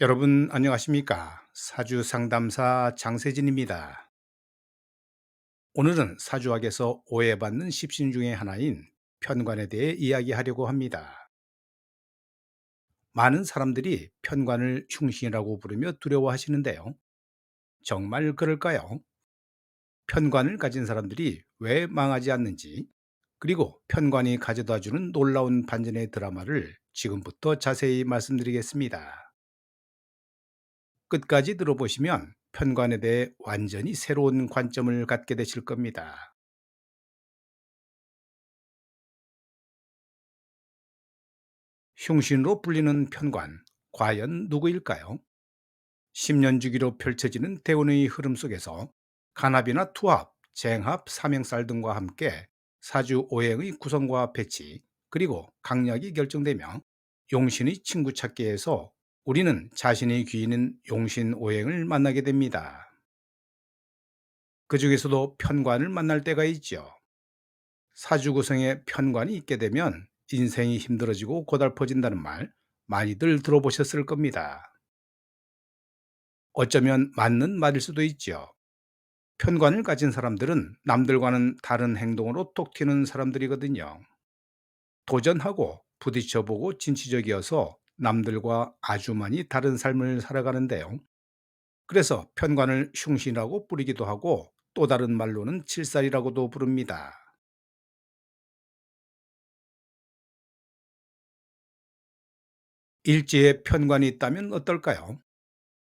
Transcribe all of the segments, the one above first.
여러분 안녕하십니까? 사주 상담사 장세진입니다. 오늘은 사주학에서 오해받는 십신 중에 하나인 편관에 대해 이야기하려고 합니다. 많은 사람들이 편관을 흉신이라고 부르며 두려워하시는데요. 정말 그럴까요? 편관을 가진 사람들이 왜 망하지 않는지, 그리고 편관이 가져다 주는 놀라운 반전의 드라마를 지금부터 자세히 말씀드리겠습니다. 끝까지 들어보시면 편관에 대해 완전히 새로운 관점을 갖게 되실 겁니다. 흉신으로 불리는 편관, 과연 누구일까요? 10년 주기로 펼쳐지는 대운의 흐름 속에서 간합이나 투합, 쟁합, 삼행살 등과 함께 사주 오행의 구성과 배치, 그리고 강약이 결정되며 용신의 친구 찾기에서 우리는 자신의 귀인인 용신 오행을 만나게 됩니다. 그 중에서도 편관을 만날 때가 있죠. 사주 구성에 편관이 있게 되면 인생이 힘들어지고 고달퍼진다는 말 많이들 들어보셨을 겁니다. 어쩌면 맞는 말일 수도 있죠. 편관을 가진 사람들은 남들과는 다른 행동으로 톡 튀는 사람들이거든요. 도전하고 부딪혀보고 진취적이어서 남들과 아주 많이 다른 삶을 살아가는데요. 그래서 편관을 흉신이라고 부르기도 하고 또 다른 말로는 칠살이라고도 부릅니다. 일지에 편관이 있다면 어떨까요?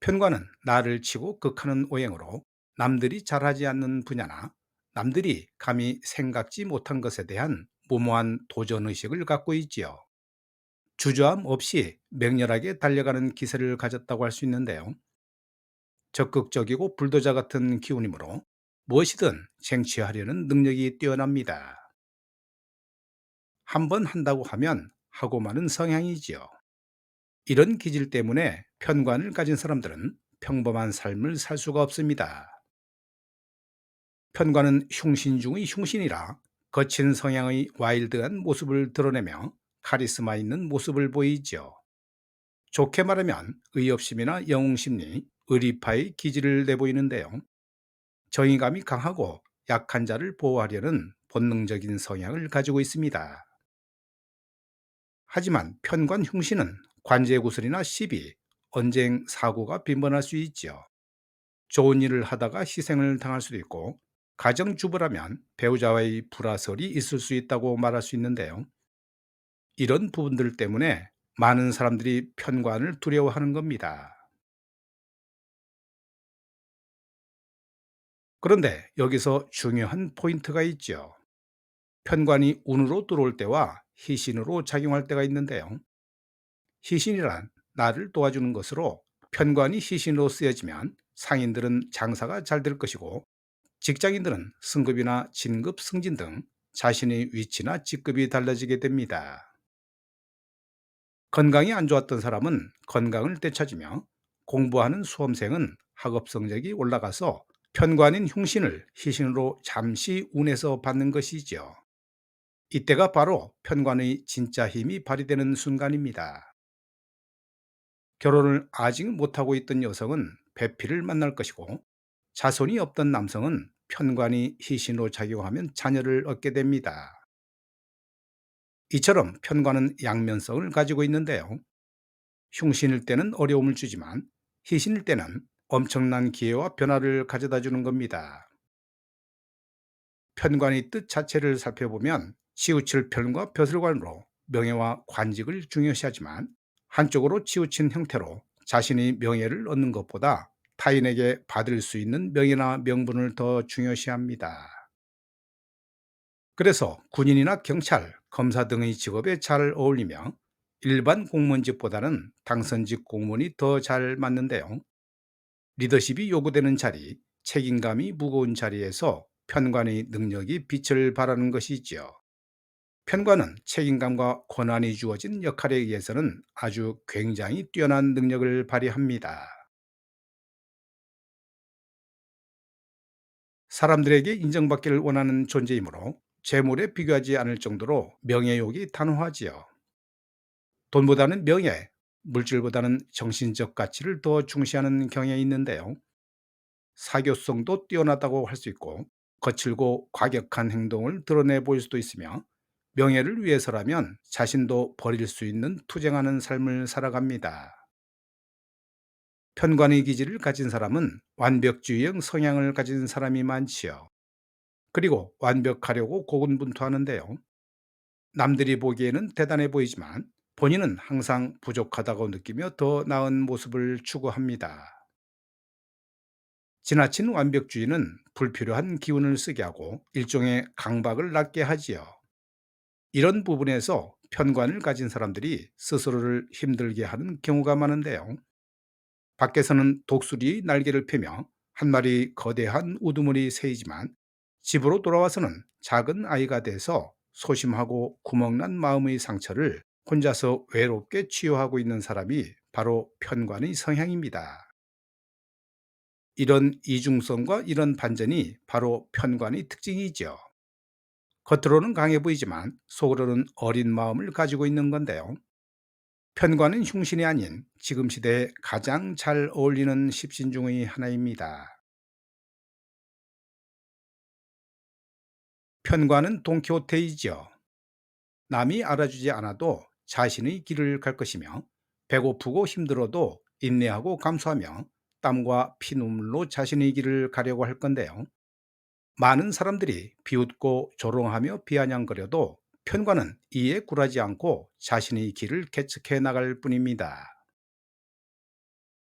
편관은 나를 치고 극하는 오행으로 남들이 잘하지 않는 분야나 남들이 감히 생각지 못한 것에 대한 무모한 도전의식을 갖고 있지요. 주저함 없이 맹렬하게 달려가는 기세를 가졌다고 할 수 있는데요. 적극적이고 불도저 같은 기운이므로 무엇이든 쟁취하려는 능력이 뛰어납니다. 한번 한다고 하면 하고 마는 성향이지요. 이런 기질 때문에 편관을 가진 사람들은 평범한 삶을 살 수가 없습니다. 편관은 흉신 중의 흉신이라 거친 성향의 와일드한 모습을 드러내며 카리스마 있는 모습을 보이죠. 좋게 말하면 의협심이나 영웅심리, 의리파의 기질을 내보이는데요. 정의감이 강하고 약한 자를 보호하려는 본능적인 성향을 가지고 있습니다. 하지만 편관 흉신은 관제구슬이나 시비, 언쟁, 사고가 빈번할 수 있지요. 좋은 일을 하다가 희생을 당할 수도 있고, 가정주부라면 배우자와의 불화설이 있을 수 있다고 말할 수 있는데요. 이런 부분들 때문에 많은 사람들이 편관을 두려워하는 겁니다. 그런데 여기서 중요한 포인트가 있죠. 편관이 운으로 들어올 때와 희신으로 작용할 때가 있는데요. 희신이란 나를 도와주는 것으로 편관이 희신으로 쓰여지면 상인들은 장사가 잘 될 것이고 직장인들은 승급이나 진급, 승진 등 자신의 위치나 직급이 달라지게 됩니다. 건강이 안 좋았던 사람은 건강을 되찾으며 공부하는 수험생은 학업 성적이 올라가서 편관인 흉신을 희신으로 잠시 운에서 받는 것이지요. 이때가 바로 편관의 진짜 힘이 발휘되는 순간입니다. 결혼을 아직 못하고 있던 여성은 배필을 만날 것이고 자손이 없던 남성은 편관이 희신으로 작용하면 자녀를 얻게 됩니다. 이처럼 편관은 양면성을 가지고 있는데요. 흉신일 때는 어려움을 주지만 희신일 때는 엄청난 기회와 변화를 가져다 주는 겁니다. 편관의 뜻 자체를 살펴보면 치우칠 편과 벼슬관으로 명예와 관직을 중요시하지만 한쪽으로 치우친 형태로 자신이 명예를 얻는 것보다 타인에게 받을 수 있는 명예나 명분을 더 중요시합니다. 그래서 군인이나 경찰, 검사 등의 직업에 잘 어울리며 일반 공무원직보다는 당선직 공무원이 더 잘 맞는데요. 리더십이 요구되는 자리, 책임감이 무거운 자리에서 편관의 능력이 빛을 발하는 것이지요. 편관은 책임감과 권한이 주어진 역할에 의해서는 아주 굉장히 뛰어난 능력을 발휘합니다. 사람들에게 인정받기를 원하는 존재이므로 재물에 비교하지 않을 정도로 명예욕이 단호하지요. 돈보다는 명예, 물질보다는 정신적 가치를 더 중시하는 경향이 있는데요. 사교성도 뛰어나다고 할 수 있고 거칠고 과격한 행동을 드러내 보일 수도 있으며 명예를 위해서라면 자신도 버릴 수 있는 투쟁하는 삶을 살아갑니다. 편관의 기질을 가진 사람은 완벽주의형 성향을 가진 사람이 많지요. 그리고 완벽하려고 고군분투하는데요. 남들이 보기에는 대단해 보이지만 본인은 항상 부족하다고 느끼며 더 나은 모습을 추구합니다. 지나친 완벽주의는 불필요한 기운을 쓰게 하고 일종의 강박을 낳게 하지요. 이런 부분에서 편관을 가진 사람들이 스스로를 힘들게 하는 경우가 많은데요. 밖에서는 독수리 날개를 펴며 한 마리 거대한 우두머리 새이지만 집으로 돌아와서는 작은 아이가 돼서 소심하고 구멍난 마음의 상처를 혼자서 외롭게 치유하고 있는 사람이 바로 편관의 성향입니다. 이런 이중성과 이런 반전이 바로 편관의 특징이지요. 겉으로는 강해 보이지만 속으로는 어린 마음을 가지고 있는 건데요. 편관은 흉신이 아닌 지금 시대에 가장 잘 어울리는 십신 중의 하나입니다. 편관은 돈키호테이지요. 남이 알아주지 않아도 자신의 길을 갈 것이며 배고프고 힘들어도 인내하고 감수하며 땀과 피눈물로 자신의 길을 가려고 할 건데요. 많은 사람들이 비웃고 조롱하며 비아냥거려도 편관은 이에 굴하지 않고 자신의 길을 개척해 나갈 뿐입니다.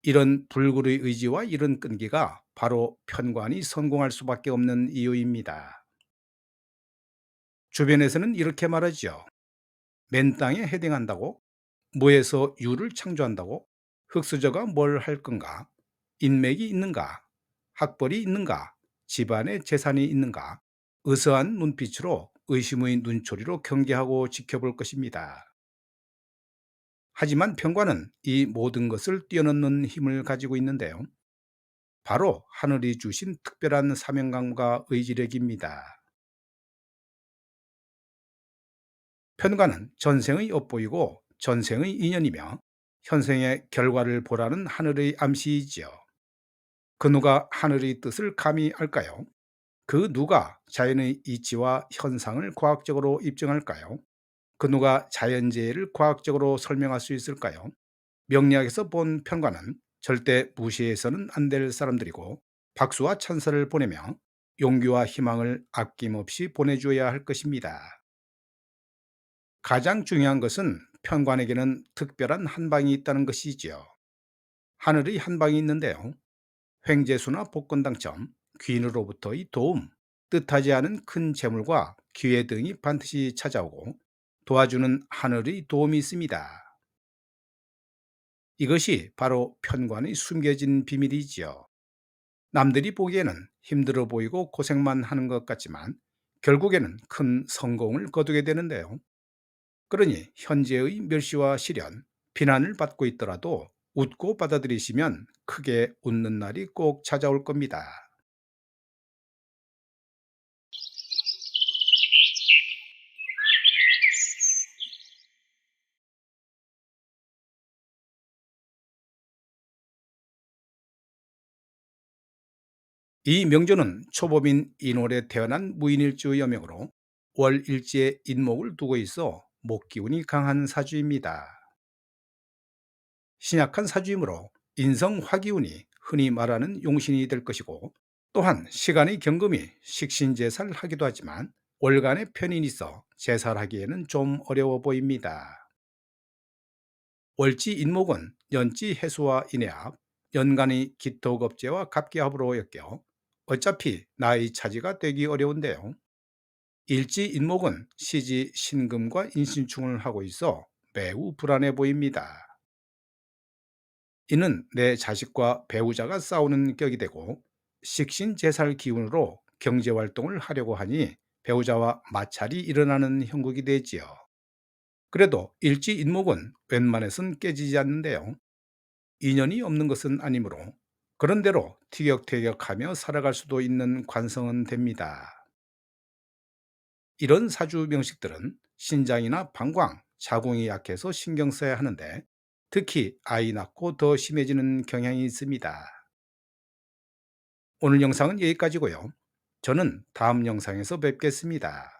이런 불굴의 의지와 이런 끈기가 바로 편관이 성공할 수밖에 없는 이유입니다. 주변에서는 이렇게 말하지요. 맨 땅에 헤딩한다고? 무에서 유를 창조한다고? 흙수저가 뭘 할 건가? 인맥이 있는가? 학벌이 있는가? 집안에 재산이 있는가? 의서한 눈빛으로 의심의 눈초리로 경계하고 지켜볼 것입니다. 하지만 평관은 이 모든 것을 뛰어넘는 힘을 가지고 있는데요. 바로 하늘이 주신 특별한 사명감과 의지력입니다. 편관은 전생의 엿보이고 전생의 인연이며 현생의 결과를 보라는 하늘의 암시이지요. 그 누가 하늘의 뜻을 감히 알까요? 그 누가 자연의 이치와 현상을 과학적으로 입증할까요? 그 누가 자연재해를 과학적으로 설명할 수 있을까요? 명리학에서 본 편관은 절대 무시해서는 안 될 사람들이고 박수와 찬사를 보내며 용기와 희망을 아낌없이 보내줘야 할 것입니다. 가장 중요한 것은 편관에게는 특별한 한방이 있다는 것이지요. 하늘의 한방이 있는데요. 횡재수나 복권 당첨, 귀인으로부터의 도움, 뜻하지 않은 큰 재물과 기회 등이 반드시 찾아오고 도와주는 하늘의 도움이 있습니다. 이것이 바로 편관의 숨겨진 비밀이지요. 남들이 보기에는 힘들어 보이고 고생만 하는 것 같지만 결국에는 큰 성공을 거두게 되는데요. 그러니 현재의 멸시와 시련, 비난을 받고 있더라도 웃고 받아들이시면 크게 웃는 날이 꼭 찾아올 겁니다. 이 명조는 초법인 인월에 태어난 무인일주의 여명으로 월일지에 인목을 두고 있어 목기운이 강한 사주입니다. 신약한 사주이므로 인성 화기운이 흔히 말하는 용신이 될 것이고 또한 시간의 경금이 식신제사를 하기도 하지만 월간의 편인이 있어 제사를 하기에는 좀 어려워 보입니다. 월지 인목은 연지 해수와 인해합, 연간의 기토겁제와 갑기합으로 엮여 어차피 나의 차지가 되기 어려운데요. 일지 인목은 시지 신금과 인신충을 하고 있어 매우 불안해 보입니다. 이는 내 자식과 배우자가 싸우는 격이 되고 식신제살 기운으로 경제활동을 하려고 하니 배우자와 마찰이 일어나는 형국이 되지요. 그래도 일지인목은 웬만해선 깨지지 않는데요. 인연이 없는 것은 아니므로 그런대로 티격태격하며 살아갈 수도 있는 관성은 됩니다. 이런 사주 명식들은 신장이나 방광, 자궁이 약해서 신경 써야 하는데 특히 아이 낳고 더 심해지는 경향이 있습니다. 오늘 영상은 여기까지고요. 저는 다음 영상에서 뵙겠습니다.